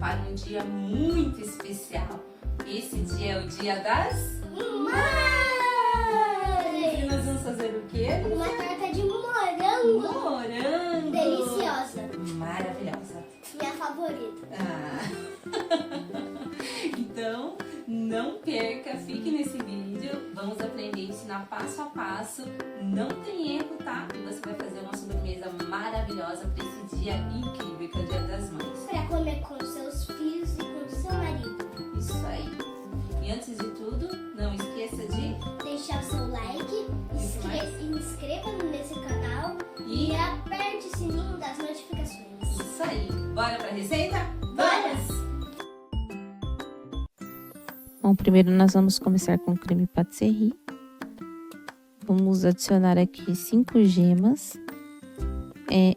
para um dia muito especial. Esse dia é o Dia das Mães! E nós vamos fazer o quê? Uma torta de morango. Morango! Deliciosa. Maravilhosa! Minha favorita. Então, não perca, fique nesse vídeo. Vamos aprender a ensinar passo a passo. Não tem erro, tá? E você vai fazer uma sobremesa maravilhosa para esse dia incrível que é o Dia das Mães. Para comer com seus filhos e com seu marido. Isso aí. E antes de tudo, não esqueça de Deixar o seu like, inscreva nesse canal e aperte o sininho das notificações. Isso aí. Bora pra receita? Bora! Bom, primeiro nós vamos começar com creme patisserie. Vamos adicionar aqui 5 gemas.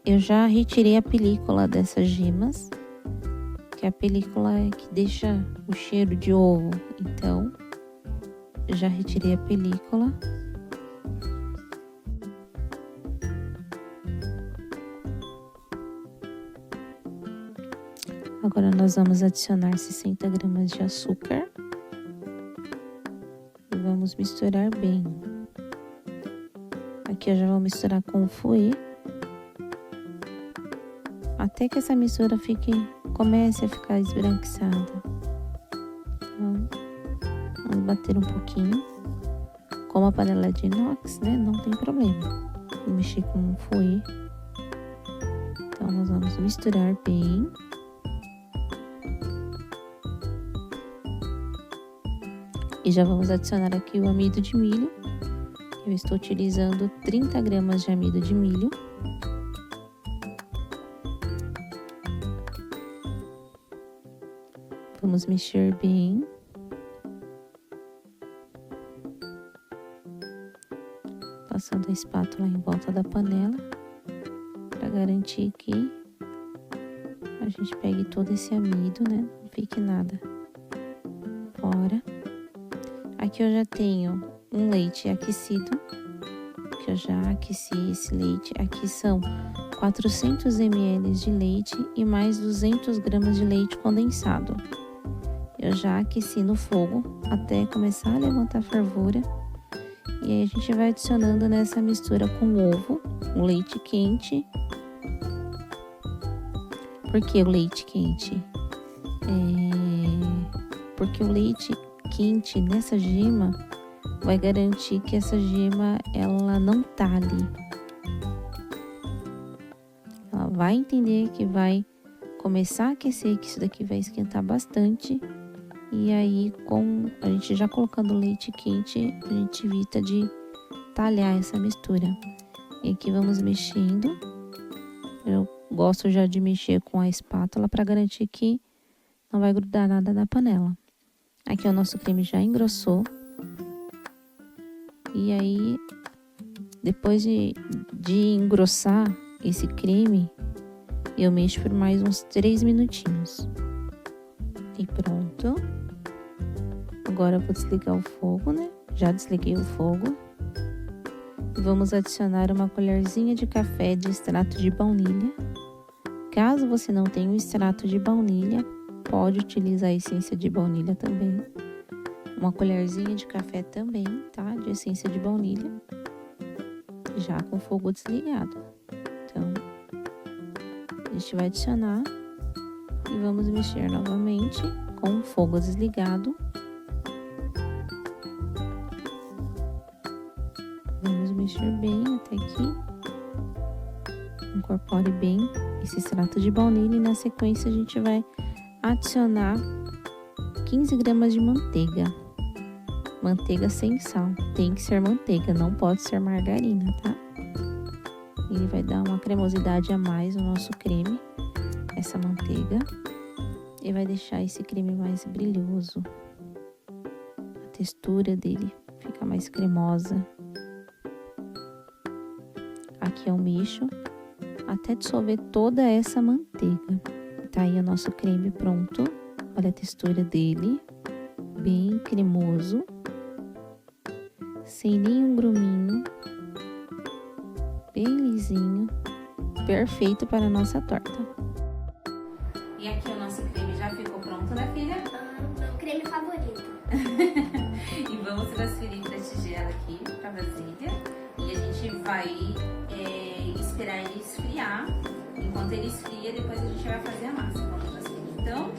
Eu já retirei a película dessas gemas, que a película é que deixa o cheiro de ovo. Então, já retirei a película. Agora nós vamos adicionar 60 gramas de açúcar. E vamos misturar bem. Aqui eu já vou misturar com o fouet. Até que essa mistura comece a ficar esbranquiçada. Então, vamos bater um pouquinho. Com a panela de inox, né? Não tem problema. Vou mexer com o fouet. Então, nós vamos misturar bem. E já vamos adicionar aqui o amido de milho. Eu estou utilizando 30 gramas de amido de milho. Vamos mexer bem. Passando a espátula em volta da panela, para garantir que a gente pegue todo esse amido, né? Não fique nada fora. Aqui eu já tenho um leite aquecido, que eu já aqueci esse leite. Aqui são 400 ml de leite e mais 200 gramas de leite condensado. Eu já aqueci no fogo até começar a levantar a fervura. E aí a gente vai adicionando nessa mistura com o ovo, o leite quente. Por que o leite quente? Porque o leite quente nessa gema vai garantir que essa gema ela não talhe. Ela vai entender que vai começar a aquecer, que isso daqui vai esquentar bastante. E aí, com a gente já colocando o leite quente, a gente evita de talhar essa mistura. E aqui vamos mexendo. Eu gosto já de mexer com a espátula para garantir que não vai grudar nada na panela. Aqui o nosso creme já engrossou. E aí, depois de engrossar esse creme, eu mexo por mais uns 3 minutinhos. E pronto. Agora eu vou desligar o fogo, né? Já desliguei o fogo. E vamos adicionar uma colherzinha de café de extrato de baunilha. Caso você não tenha o extrato de baunilha, pode utilizar a essência de baunilha também. Uma colherzinha de café também, tá? De essência de baunilha. Já com o fogo desligado. Então, a gente vai adicionar e vamos mexer novamente com o fogo desligado. Vamos mexer bem até que incorpore bem esse extrato de baunilha e na sequência a gente vai adicionar 15 gramas de manteiga. Manteiga sem sal, tem que ser manteiga, não pode ser margarina, tá? Ele vai dar uma cremosidade a mais no nosso creme, essa manteiga, e vai deixar esse creme mais brilhoso. A textura dele fica mais cremosa. Aqui eu mexo até dissolver toda essa manteiga. Tá aí o nosso creme pronto. Olha a textura dele, bem cremoso, sem nenhum gruminho, bem lisinho, perfeito para a nossa torta. E aqui o nosso creme já ficou pronto, né, filha? Meu creme favorito. E vamos transferir para a tigela aqui, para a vasilha. E a gente vai esperar ele esfriar. Enquanto ele esfria, depois a gente vai fazer a massa. Vamos transferir então.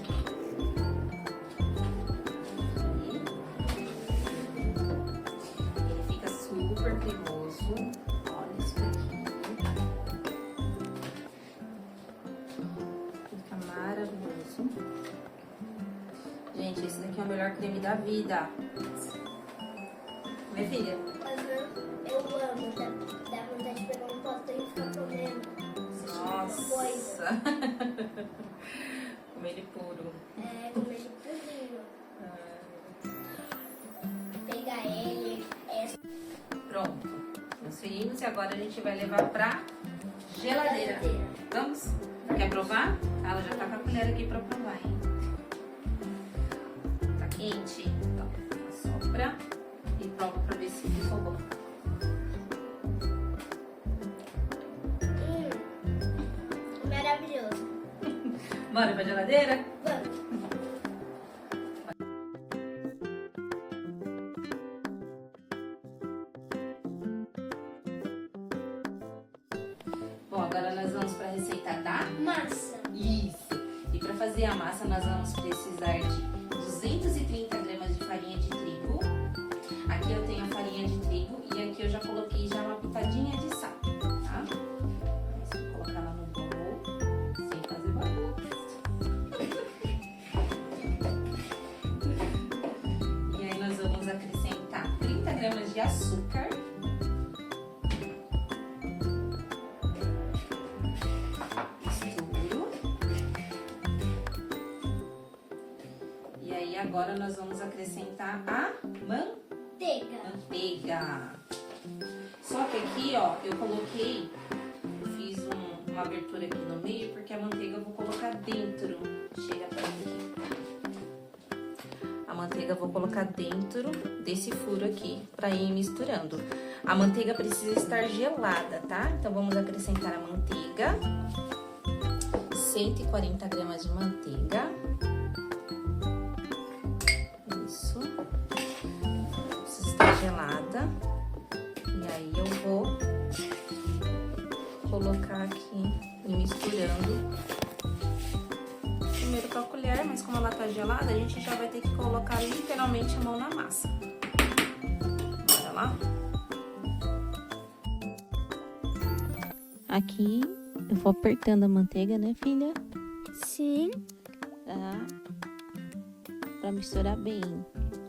Ele fica super cremoso. Olha isso aqui. Fica maravilhoso. Gente, esse daqui é o melhor creme da vida. Minha filha? Eu amo. Dá vontade de pegar um potão e ficar comendo. Nossa! Comer ele puro. Comer ele purinho. Pegar ele. Pronto. Transferimos e agora a gente vai levar pra geladeira. Vamos? Quer provar? Ela já tá com a colher aqui pra provar, hein? Tá quente? Então, assopra e prova pra ver se ficou bom. Maravilhoso. Bora pra geladeira? Vamos. Bom, agora nós vamos pra receita da Massa. Isso! E para fazer a massa, nós vamos precisar de 230 gramas de farinha de trigo. Aqui eu tenho a farinha de trigo e aqui eu já coloquei uma pitadinha de sal, tá? Vou colocar ela no bowl, sem fazer barulho. E aí nós vamos acrescentar 30 gramas de açúcar. Agora nós vamos acrescentar a manteiga. Só que aqui, ó, eu fiz uma abertura aqui no meio, porque a manteiga eu vou colocar dentro. Chega pra aqui. A manteiga eu vou colocar dentro desse furo aqui, pra ir misturando. A manteiga precisa estar gelada, tá? Então vamos acrescentar a manteiga. 140 gramas de manteiga. Gelada. E aí eu vou colocar aqui e misturando. Primeiro com a colher, mas como ela tá gelada, a gente já vai ter que colocar literalmente a mão na massa. Bora lá? Aqui eu vou apertando a manteiga, né, filha? Sim. Pra misturar bem.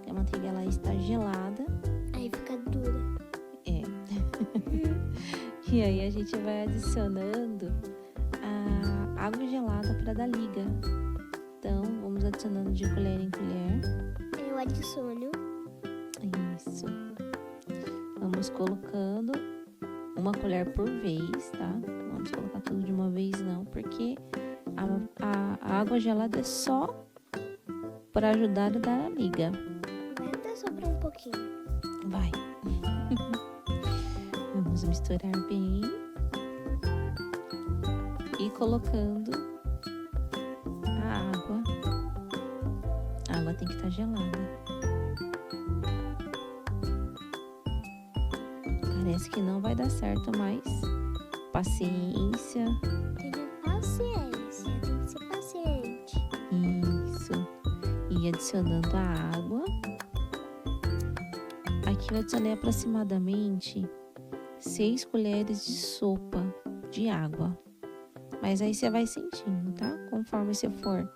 A manteiga ela está gelada. Aí fica dura. E aí a gente vai adicionando a água gelada para dar liga. Então vamos adicionando de colher em colher. Eu adiciono. Isso. Vamos colocando uma colher por vez, tá? Não vamos colocar tudo de uma vez não, porque a água gelada é só para ajudar a dar a liga. Vai até sobrar um pouquinho. Vai. Vamos misturar bem. E colocando a água. A água tem que estar gelada. Parece que não vai dar certo, mas paciência. Tenha paciência, tem que ser paciente. Isso. E adicionando a água. Aqui eu adicionei aproximadamente 6 colheres de sopa de água. Mas aí você vai sentindo, tá? Conforme você for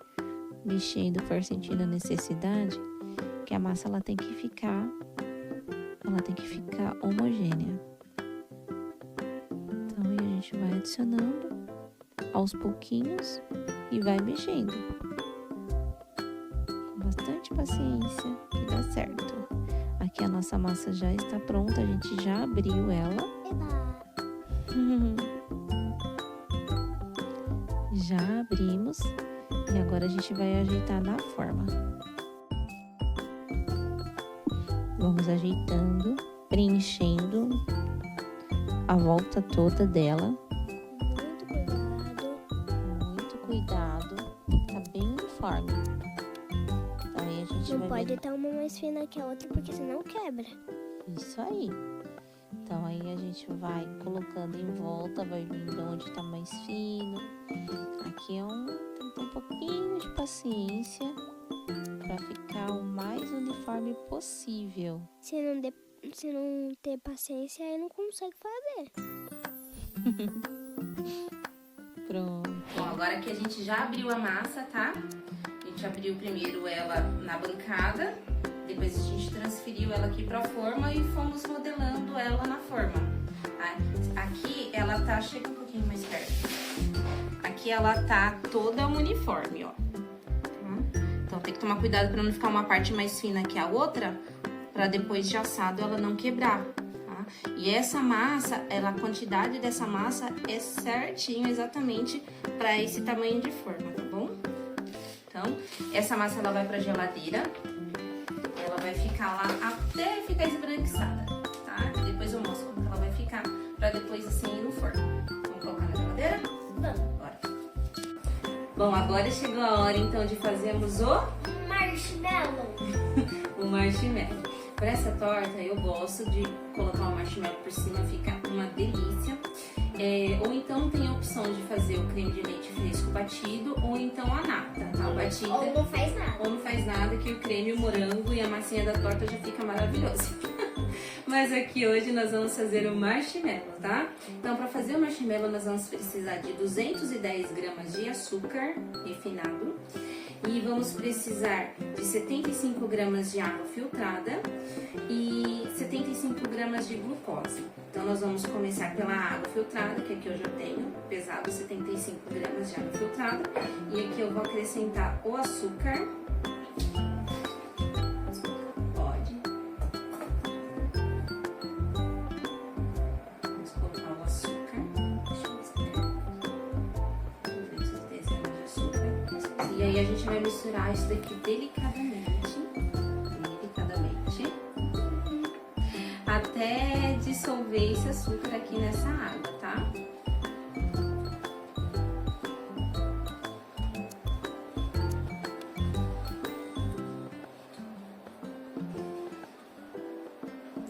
mexendo, for sentindo a necessidade, que a massa ela tem que ficar homogênea. Então aí a gente vai adicionando aos pouquinhos e vai mexendo. Com bastante paciência que dá certo. Aqui a nossa massa já está pronta, a gente já abriu ela. Já abrimos e agora a gente vai ajeitar na forma. Vamos ajeitando, preenchendo a volta toda dela. Muito cuidado. Muito cuidado, tá? uniforme. Então aí a gente Não vai pode estar uma mais fina que a outra, porque senão quebra. Isso aí. Então aí a gente vai colocando em volta, vai vindo onde tá mais fino. Aqui tem que ter um pouquinho de paciência para ficar o mais uniforme possível. Se não ter paciência, aí não consegue fazer. Pronto. Bom, agora que a gente já abriu a massa, tá? A gente abriu primeiro ela na bancada, depois a gente transferiu ela aqui pra forma e fomos modelando ela na forma. Aqui ela tá, chega um pouquinho mais perto. Aqui ela tá toda uniforme, ó. Então tem que tomar cuidado para não ficar uma parte mais fina que a outra, para depois de assado ela não quebrar. E essa massa, a quantidade dessa massa é certinho, exatamente para esse tamanho de forma, tá bom? Então, essa massa ela vai pra geladeira, ela vai ficar lá até ficar esbranquiçada, tá? Depois eu mostro como ela vai ficar, pra depois assim ir no forno. Vamos colocar na geladeira? Vamos. Bora. Bom, agora chegou a hora então de fazermos o Marshmallow. o marshmallow. Para essa torta, eu gosto de colocar o marshmallow por cima, fica uma delícia. Ou então tem a opção de fazer o creme de leite fresco batido, ou então a nata, tá? Batida. Ou não faz nada. Ou não faz nada, que o creme, o morango e a massinha da torta já fica maravilhoso. Mas aqui hoje nós vamos fazer o marshmallow, tá? Então, para fazer o marshmallow, nós vamos precisar de 210 gramas de açúcar refinado. E vamos precisar de 75 gramas de água filtrada e 75 gramas de glucose. Então, nós vamos começar pela água filtrada, que aqui eu já tenho, pesado 75 gramas de água filtrada. E aqui eu vou acrescentar o açúcar. Pode. Vamos colocar o açúcar. Deixa eu ver se tem. 210 gramas de açúcar. E aí a gente vai misturar isso daqui delicadamente, até dissolver esse açúcar aqui nessa água, tá?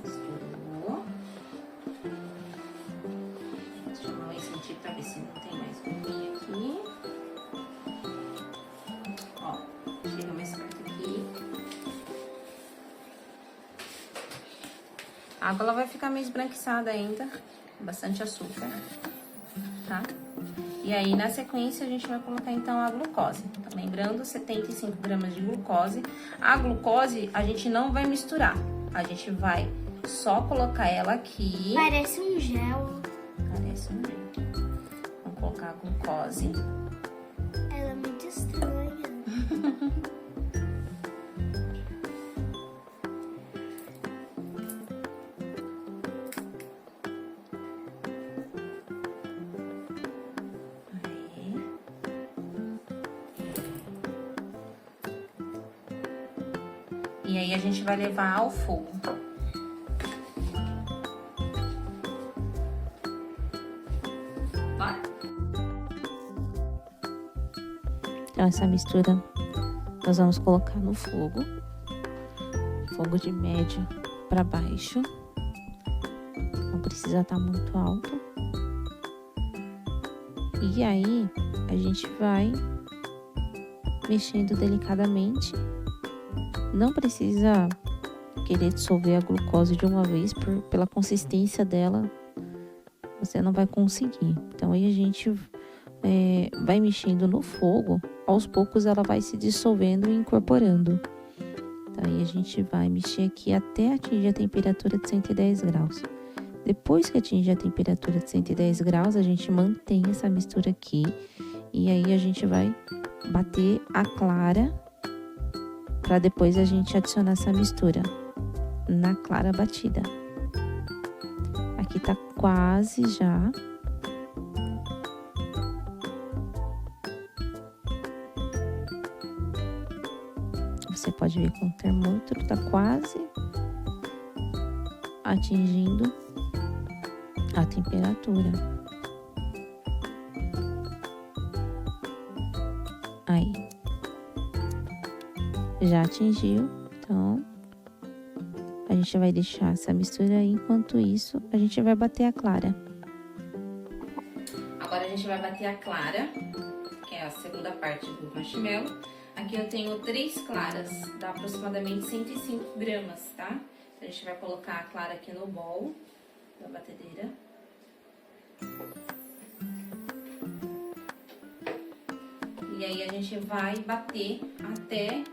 Misturou. Deixa eu dar esse tipo pra ver se não tem mais gominha aqui. Chega mais perto aqui. A água ela vai ficar meio esbranquiçada ainda, bastante açúcar, tá? E aí, na sequência, a gente vai colocar então a glucose. Então, lembrando, 75 gramas de glucose. A glucose a gente não vai misturar, a gente vai só colocar ela aqui. Parece um gel. Parece um gel. Vamos colocar a glucose. Ela é muito estranha. E aí a gente vai levar ao fogo. Bora? Então essa mistura nós vamos colocar no fogo. Fogo de médio para baixo. Não precisa estar muito alto. E aí a gente vai mexendo delicadamente. Não precisa querer dissolver a glucose de uma vez, pela consistência dela, você não vai conseguir. Então aí a gente vai mexendo no fogo, aos poucos ela vai se dissolvendo e incorporando. Então aí a gente vai mexer aqui até atingir a temperatura de 110 graus. Depois que atingir a temperatura de 110 graus, a gente mantém essa mistura aqui e aí a gente vai bater a clara para depois a gente adicionar essa mistura na clara batida. Aqui tá quase já. Você pode ver com o termômetro tá quase atingindo a temperatura. Aí. já atingiu. Então, a gente vai deixar essa mistura aí. Enquanto isso, a gente vai bater a clara. Agora a gente vai bater a clara, que é a segunda parte do marshmallow. Aqui eu tenho 3 claras, dá aproximadamente 105 gramas, tá? Então, a gente vai colocar a clara aqui no bowl da batedeira. E aí a gente vai bater até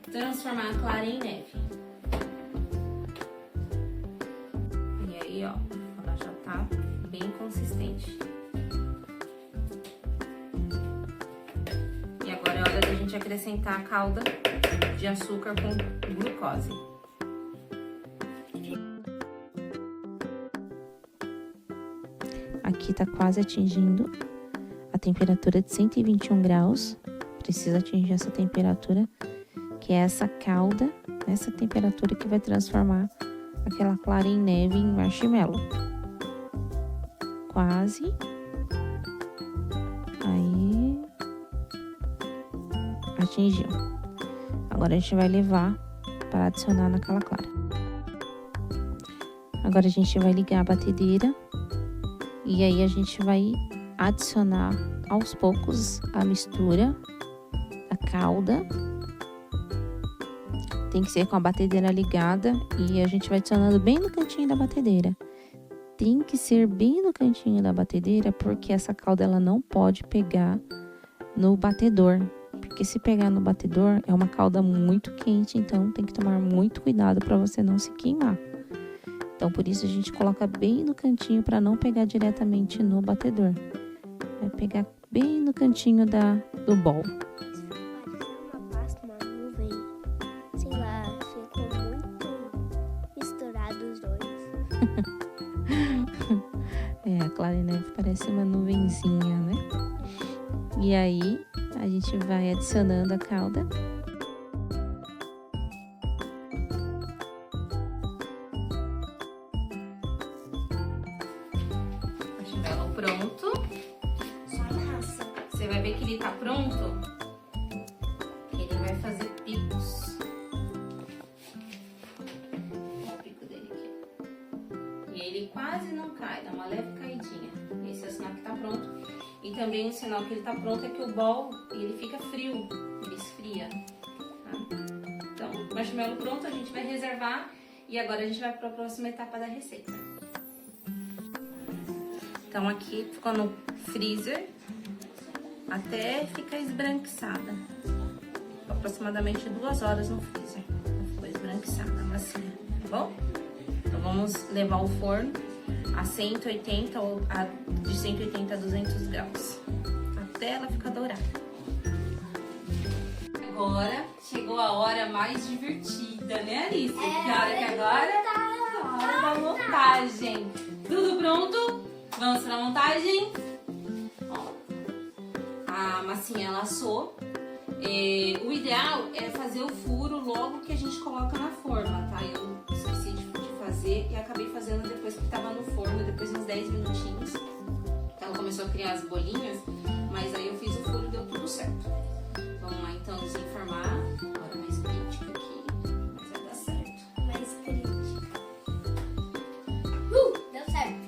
transformar a clara em neve. E aí, ó, ela já tá bem consistente. E agora é hora da gente acrescentar a calda de açúcar com glucose. Aqui tá quase atingindo a temperatura de 121 graus. Precisa atingir essa temperatura, que é essa calda, essa temperatura que vai transformar aquela clara em neve em marshmallow. Quase. Aí. Atingiu. Agora a gente vai levar para adicionar naquela clara. Agora a gente vai ligar a batedeira. E aí a gente vai adicionar aos poucos a mistura, a calda. Tem que ser com a batedeira ligada e a gente vai adicionando bem no cantinho da batedeira. Tem que ser bem no cantinho da batedeira porque essa calda ela não pode pegar no batedor. Porque se pegar no batedor é uma calda muito quente, então tem que tomar muito cuidado para você não se queimar. Então, por isso a gente coloca bem no cantinho para não pegar diretamente no batedor. Vai pegar bem no cantinho do bowl. Uma pasta, uma nuvem, sei lá, ficou muito misturado os dois. A clara em neve parece uma nuvenzinha, né? E aí, a gente vai adicionando a calda. Pronto. Só massa. Você vai ver que ele tá pronto. Ele vai fazer picos. Olha o pico dele aqui. E ele quase não cai, dá uma leve caidinha. Esse é o sinal que tá pronto. E também o sinal que ele tá pronto é que o bowl, ele fica frio, ele esfria. Tá? Então, o marshmallow pronto, a gente vai reservar. E agora a gente vai para a próxima etapa da receita. Então, aqui ficou no freezer até ficar esbranquiçada. Aproximadamente 2 horas no freezer. Ficou esbranquiçada a massinha, tá bom? Então, vamos levar ao forno a 180 ou de 180 a 200 graus. Até ela ficar dourada. Agora chegou a hora mais divertida, né, Alice? Que hora que agora? A hora da montagem. Tudo pronto? Vamos para a montagem? Ó, a massinha ela assou. O ideal é fazer o furo logo que a gente coloca na forma, tá? Eu esqueci de fazer e acabei fazendo depois que estava no forno, depois de uns 10 minutinhos. Ela começou a criar as bolinhas, mas aí eu fiz o furo e deu tudo certo. Vamos lá então desenformar. Agora mais crítica aqui, mas vai dar certo. Mais crítica. Deu certo.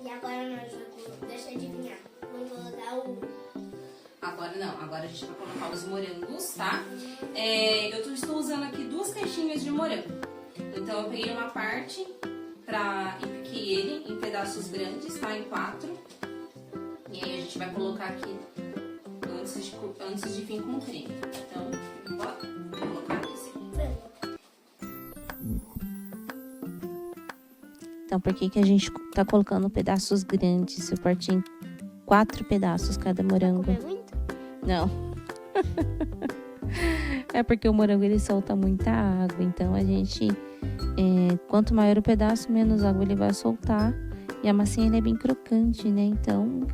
E agora nós vamos, deixa eu adivinhar, vamos colocar o... Agora não, agora a gente vai colocar os morangos, tá? Eu estou usando aqui 2 caixinhas de morango. Então eu peguei uma parte e piquei ele em pedaços grandes, tá? Em 4. E aí a gente vai colocar aqui antes de vir com o creme. Então, bora colocar esse aqui. Então, por que a gente tá colocando pedaços grandes? Eu parti em 4 pedaços cada morango. Comer muito? Não. É porque o morango ele solta muita água. Então a gente, quanto maior o pedaço, menos água ele vai soltar. E a massinha ela é bem crocante, né? Então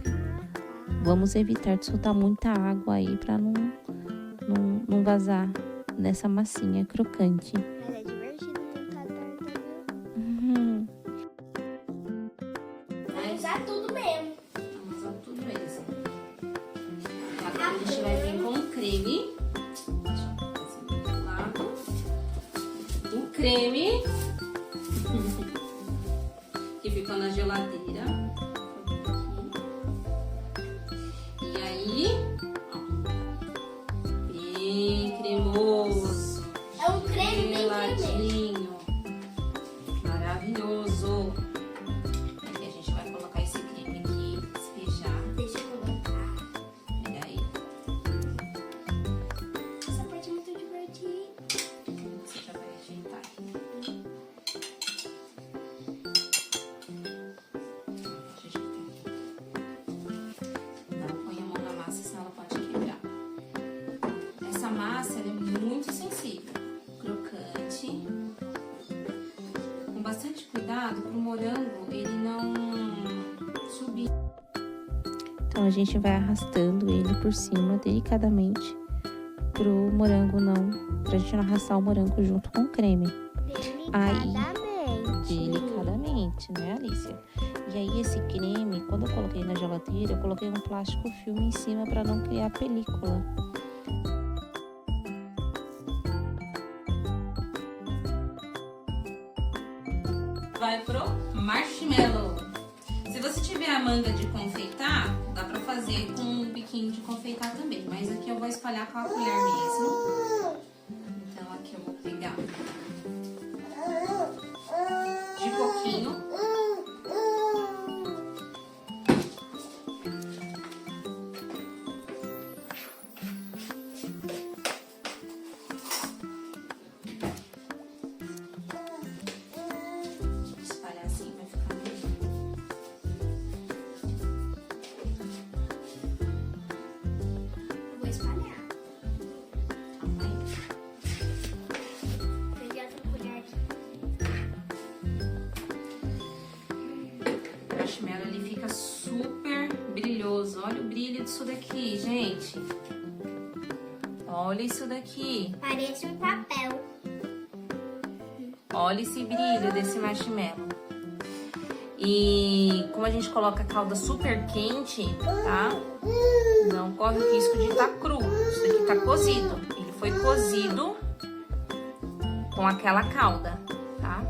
vamos evitar de soltar muita água aí pra não vazar nessa massinha crocante. Mas é divertido montar torta, viu? amassar tudo mesmo. Amassar tudo mesmo. Agora a gente vai vir com o creme. Deixa eu fazer do lado. O creme que ficou na geladeira. E aí, ó, bem cremoso. É um creme bem cremoso. Geladinho. Maravilhoso. Aqui a gente vai colocar esse creme aqui, despejar. Deixa eu colocar. Pega aí. Essa parte é muito divertida. Você já vai ajeitar aqui. Não põe a mão na massa, senão ela pode quebrar. Essa massa ela é muito sensível, crocante, com bastante cuidado para o morango ele não subir. Então a gente vai arrastando ele por cima delicadamente pro morango não, pra gente não arrastar o morango junto com o creme. Delicadamente, né, Alicia? E aí esse creme, quando eu coloquei na geladeira, eu coloquei um plástico filme em cima para não criar película. Vai pro marshmallow. Se você tiver a manga de confeitar, dá pra fazer com um biquinho de confeitar também. Mas aqui eu vou espalhar com a colher mesmo. Então aqui eu vou pegar de pouquinho. Espalhar assim vai ficar melhor. Eu vou espalhar. Aí. Peguei outra colher aqui. O marshmallow ele fica super brilhoso. Olha o brilho disso daqui, gente. Olha isso daqui. Parece um papel. Olha esse brilho desse marshmallow. E como a gente coloca a calda super quente, tá? Não corre o risco de estar cru. Isso daqui tá cozido. Ele foi cozido com aquela calda, tá?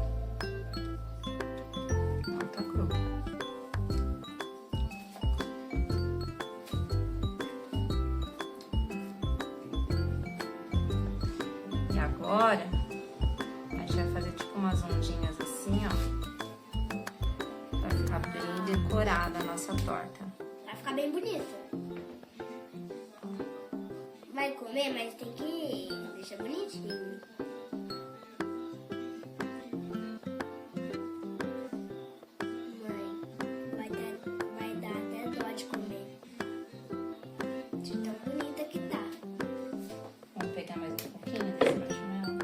Não tá cru. E agora, a gente vai fazer tipo umas ondinhas assim, ó. Pra ficar bem decorada a nossa torta. Vai ficar bem bonita. Vai comer, mas tem que deixar bonitinho. Mãe, vai dar até dó de comer. De tão bonita que tá. Vamos pegar mais um pouquinho desse marshmallow.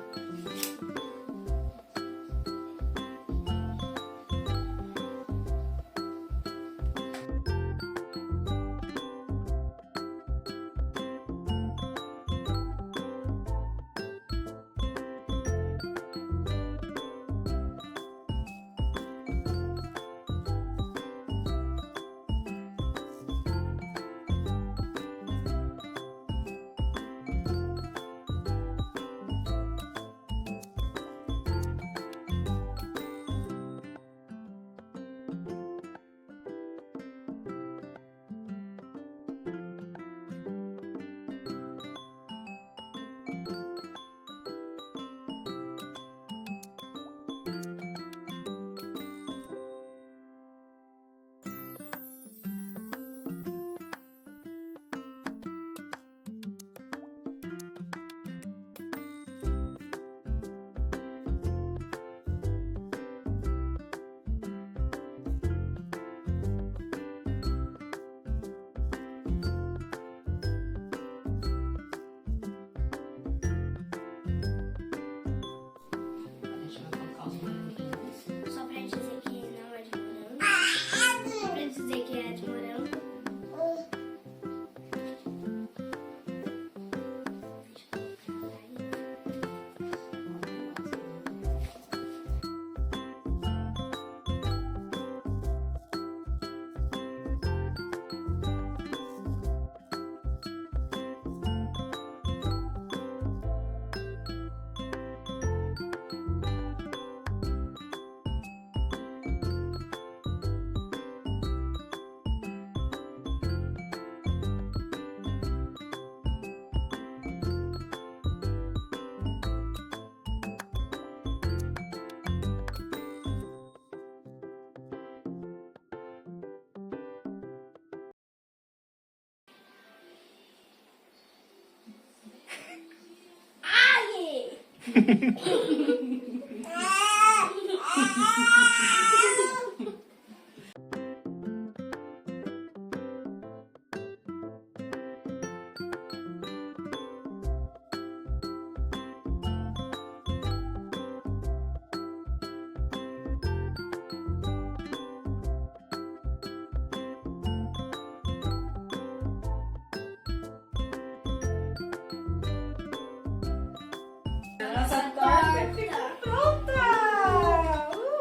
Nossa torta ficou pronta!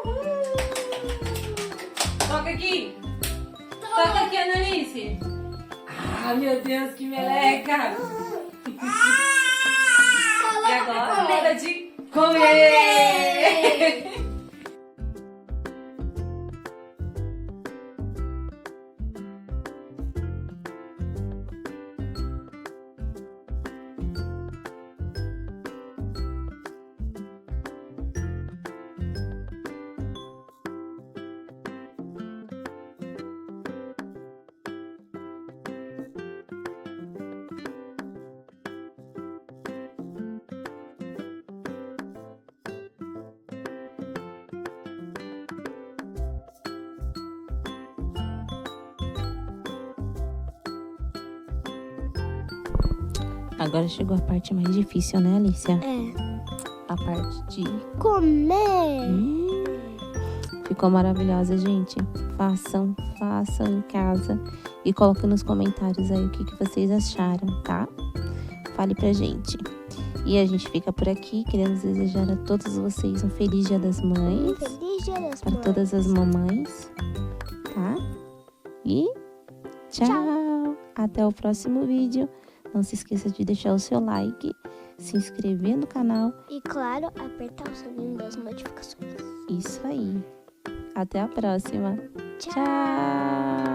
Uhul! Toca aqui! Toca aqui, Ananice! Ah, meu Deus, que meleca! E agora é hora de comer! Agora chegou a parte mais difícil, né, Alicia? É. A parte de Comer. Ficou maravilhosa, gente. Façam em casa. E coloquem nos comentários aí o que vocês acharam, tá? Fale pra gente. E a gente fica por aqui. Queremos desejar a todos vocês um feliz Dia das Mães. Feliz Dia das Para Mães. todas as mamães, tá? E tchau! Até o próximo vídeo. Não se esqueça de deixar o seu like, se inscrever no canal. E claro, apertar o sininho das notificações. Isso aí. Até a próxima. Tchau. Tchau!